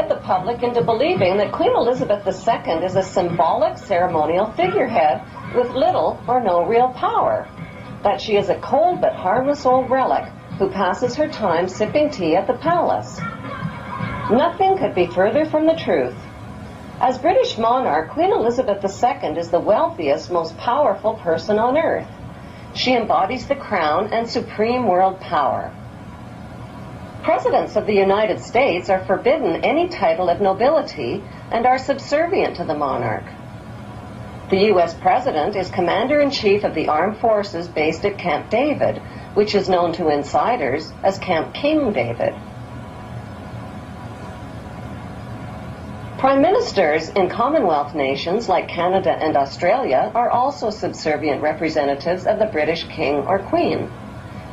led the public into believing that Queen Elizabeth II is a symbolic ceremonial figurehead with little or no real power, that she is a cold but harmless old relic who passes her time sipping tea at the palace. Nothing could be further from the truth. As British monarch, Queen Elizabeth II is the wealthiest, most powerful person on earth. She embodies the crown and supreme world power. Presidents of the United States are forbidden any title of nobility and are subservient to the monarch. The U.S. President is Commander-in-Chief of the Armed Forces based at Camp David, which is known to insiders as Camp King David. Prime Ministers in Commonwealth nations like Canada and Australia are also subservient representatives of the British King or Queen.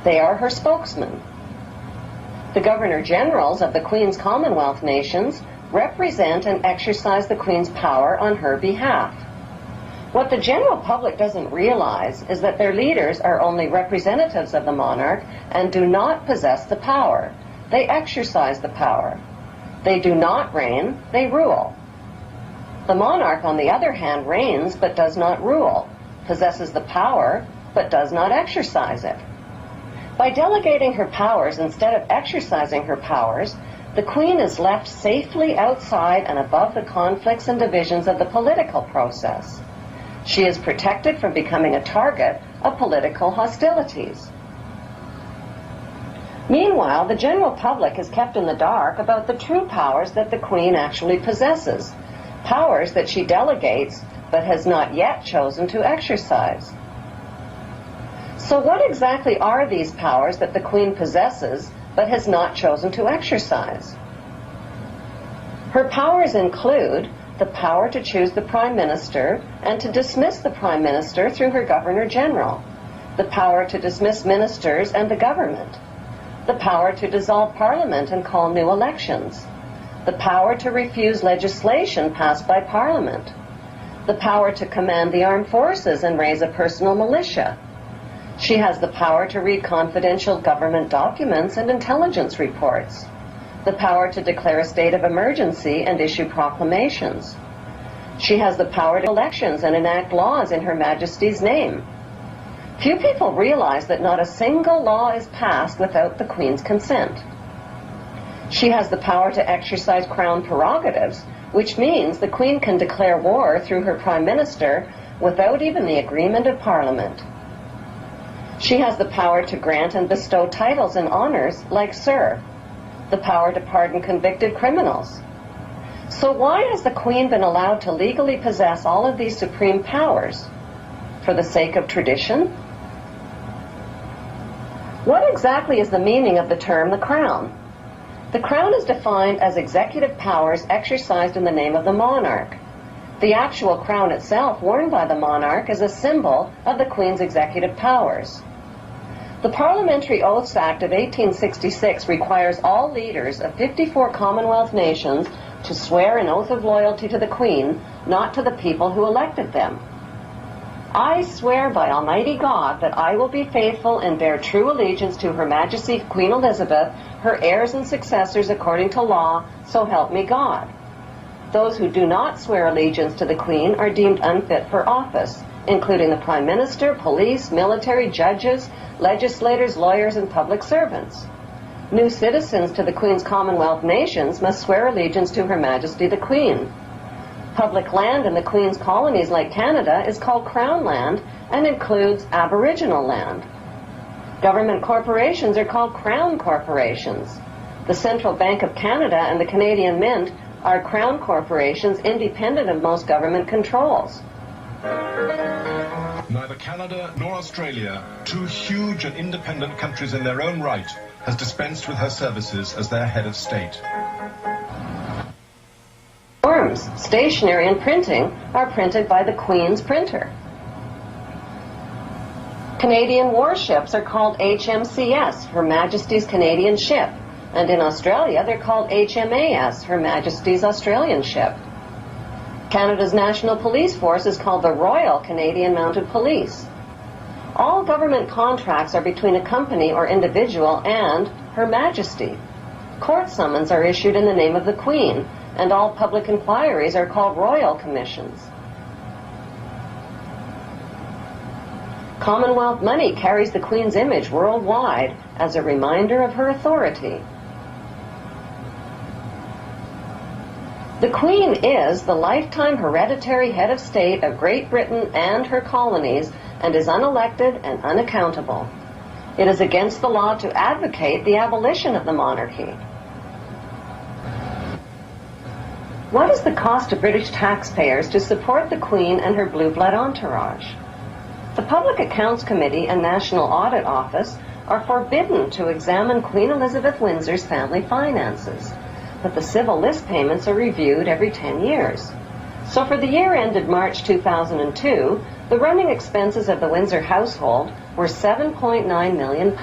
They are her spokesmen. The Governor-Generals of the Queen's Commonwealth nations represent and exercise the Queen's power on her behalf. What the general public doesn't realize is that their leaders are only representatives of the monarch and do not possess the power. They exercise the power. They do not reign, they rule. The monarch, on the other hand, reigns but does not rule, possesses the power but does not exercise it. By delegating her powers instead of exercising her powers, the Queen is left safely outside and above the conflicts and divisions of the political process. She is protected from becoming a target of political hostilities. Meanwhile, the general public is kept in the dark about the true powers that the Queen actually possesses, powers that she delegates but has not yet chosen to exercise. So what exactly are these powers that the Queen possesses but has not chosen to exercise? Her powers include the power to choose the Prime Minister and to dismiss the Prime Minister through her Governor-General, the power to dismiss ministers and the government, the power to dissolve Parliament and call new elections, the power to refuse legislation passed by Parliament, the power to command the armed forces and raise a personal militia. She has the power to read confidential government documents and intelligence reports, the power to declare a state of emergency and issue proclamations. She has the power to elections and enact laws in Her Majesty's name. Few people realize that not a single law is passed without the Queen's consent. She has the power to exercise Crown prerogatives, which means the Queen can declare war through her Prime Minister without even the agreement of Parliament. She has the power to grant and bestow titles and honors like Sir, the power to pardon convicted criminals. So why has the Queen been allowed to legally possess all of these supreme powers? For the sake of tradition? What exactly is the meaning of the term the Crown? The Crown is defined as executive powers exercised in the name of the monarch. The actual crown itself, worn by the monarch, is a symbol of the Queen's executive powers. The Parliamentary Oaths Act of 1866 requires all leaders of 54 Commonwealth nations to swear an oath of loyalty to the Queen, not to the people who elected them. I swear by Almighty God that I will be faithful and bear true allegiance to Her Majesty Queen Elizabeth, her heirs and successors according to law, so help me God. Those who do not swear allegiance to the Queen are deemed unfit for office, including the Prime Minister, police, military, judges, legislators, lawyers, and public servants. New citizens to the Queen's Commonwealth nations must swear allegiance to Her Majesty the Queen. Public land in the Queen's colonies like Canada is called Crown land and includes Aboriginal land. Government corporations are called Crown corporations. The Central Bank of Canada and the Canadian Mint are Crown corporations independent of most government controls. Neither Canada nor Australia, two huge and independent countries in their own right, has dispensed with her services as their head of state. Forms, stationery, and printing are printed by the Queen's printer. Canadian warships are called HMCS, Her Majesty's Canadian Ship, and in Australia they're called HMAS, Her Majesty's Australian Ship. Canada's National Police Force is called the Royal Canadian Mounted Police. All government contracts are between a company or individual and Her Majesty. Court summons are issued in the name of the Queen, and all public inquiries are called royal commissions. Commonwealth money carries the Queen's image worldwide as a reminder of her authority. The Queen is the lifetime hereditary head of state of Great Britain and her colonies and is unelected and unaccountable. It is against the law to advocate the abolition of the monarchy. What is the cost to British taxpayers to support the Queen and her blue blood entourage? The Public Accounts Committee and National Audit Office are forbidden to examine Queen Elizabeth Windsor's family finances, but the civil list payments are reviewed every 10 years. So for the year ended March 2002, the running expenses of the Windsor household were £7.9 million.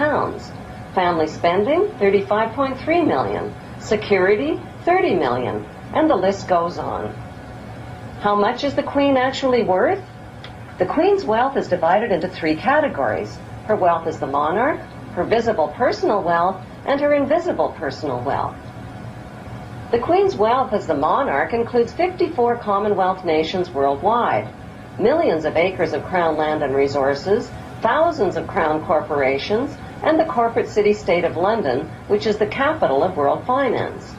Family spending, £35.3 million. Security, £30 million. And the list goes on. How much is the Queen actually worth? The Queen's wealth is divided into three categories. Her wealth as the monarch, her visible personal wealth, and her invisible personal wealth. The Queen's wealth as the monarch includes 54 Commonwealth nations worldwide, millions of acres of Crown land and resources, thousands of Crown corporations, and the corporate city-state of London, which is the capital of world finance.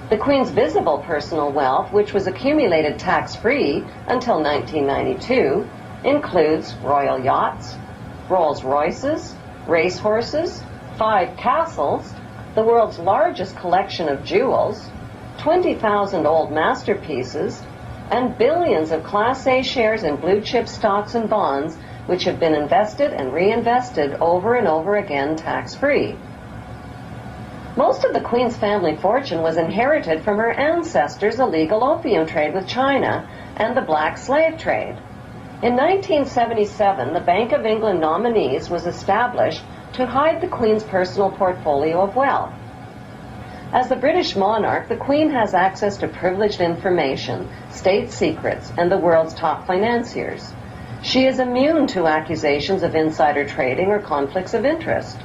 The Queen's visible personal wealth, which was accumulated tax-free until 1992, includes royal yachts, Rolls-Royces, racehorses, 5 castles, the world's largest collection of jewels, 20,000 old masterpieces, and billions of Class A shares in blue-chip stocks and bonds, which have been invested and reinvested over and over again tax-free. Most of the Queen's family fortune was inherited from her ancestors' illegal opium trade with China and the black slave trade. In 1977, the Bank of England Nominees was established to hide the Queen's personal portfolio of wealth. As the British monarch, the Queen has access to privileged information, state secrets, and the world's top financiers. She is immune to accusations of insider trading or conflicts of interest.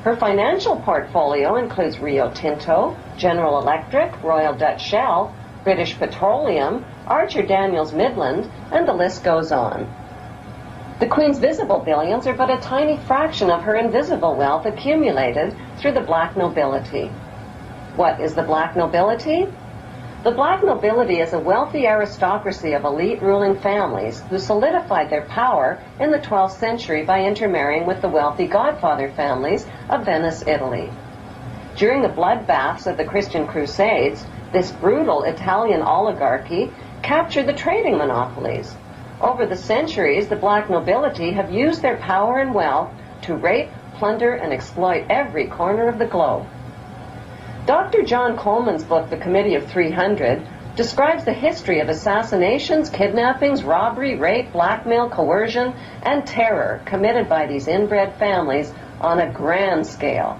Her financial portfolio includes Rio Tinto, General Electric, Royal Dutch Shell, British Petroleum, Archer Daniels Midland, and the list goes on. The Queen's visible billions are but a tiny fraction of her invisible wealth accumulated through the black nobility. What is the black nobility? The black nobility is a wealthy aristocracy of elite ruling families who solidified their power in the 12th century by intermarrying with the wealthy godfather families of Venice, Italy. During the bloodbaths of the Christian Crusades, this brutal Italian oligarchy captured the trading monopolies. Over the centuries, the black nobility have used their power and wealth to rape, plunder, and exploit every corner of the globe. Dr. John Coleman's book, The Committee of 300, describes the history of assassinations, kidnappings, robbery, rape, blackmail, coercion, and terror committed by these inbred families on a grand scale.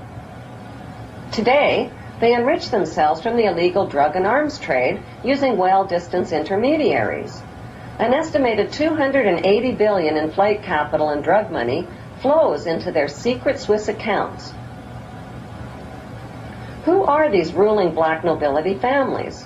Today, they enrich themselves from the illegal drug and arms trade using well-distanced intermediaries. An estimated $280 billion in flight capital and drug money flows into their secret Swiss accounts. Who are these ruling black nobility families?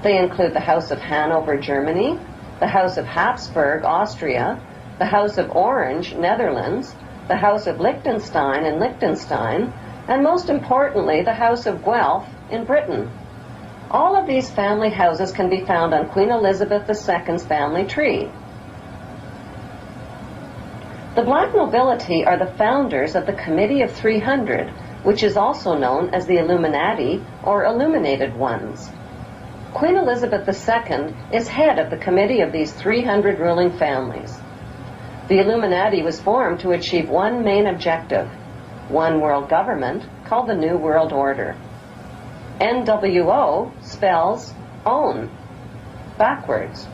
They include the House of Hanover, Germany, the House of Habsburg, Austria, the House of Orange, Netherlands, the House of Liechtenstein in Liechtenstein, and most importantly, the House of Guelph in Britain. All of these family houses can be found on Queen Elizabeth II's family tree. The black nobility are the founders of the Committee of 300, which is also known as the Illuminati or Illuminated Ones. Queen Elizabeth II is head of the committee of these 300 ruling families. The Illuminati was formed to achieve one main objective: one world government called the New World Order. NWO spells own, backwards.